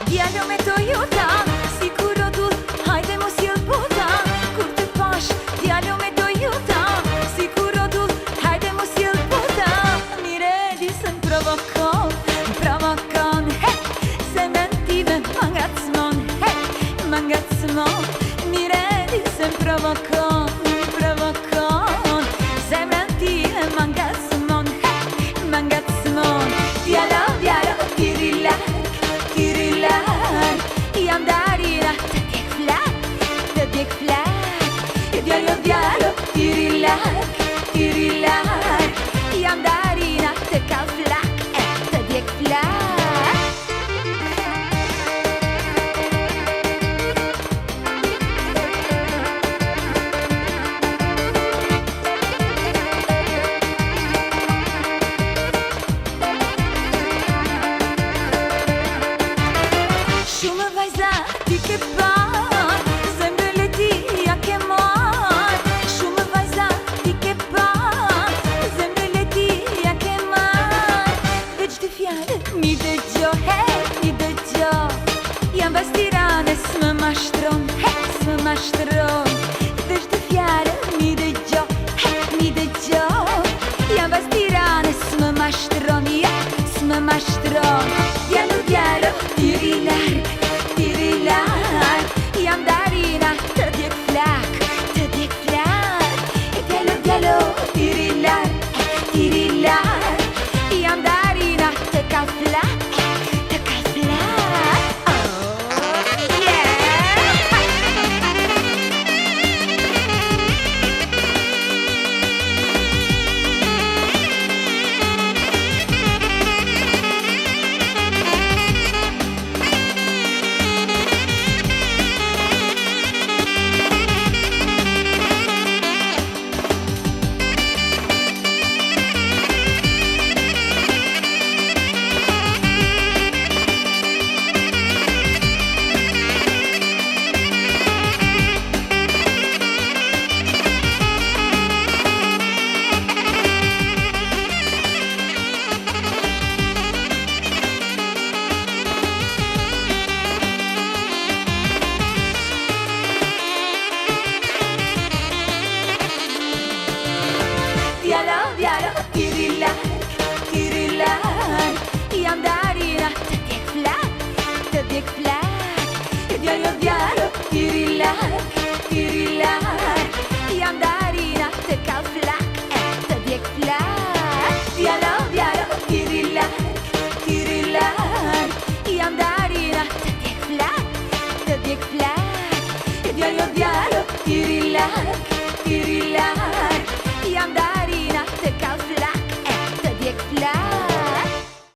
Djalo me Toyota, si kur rotull, hajde mos jel bota. Kur të pash, djalo me Toyota, si kur rotull, hajde mos jel bota. Mire disën provokon, hey, se mentime mangacmon, hey, mangacmon. Mire disën provokon, se mentime mangacmon, hey, mangacmon. Djalo, tirilar, jam darina të djek flak Djalo, tirilar jam darina të ka flak të djek flak Shumë vajza ti ke par, zemrën e ti ja ke marr. Shumë vajza ti ke par, zemrën e ti ja ke marr. Veç dy fjalë mi dëgjo, hey, mi dëgjo. Jam bas Tiranës më mashtron, hey, s'më mashtron. Veç dy fjalë mi dëgjo, hey, mi dëgjo. Jam bas Tiranës më mashtron, yeah, s'më mashtron.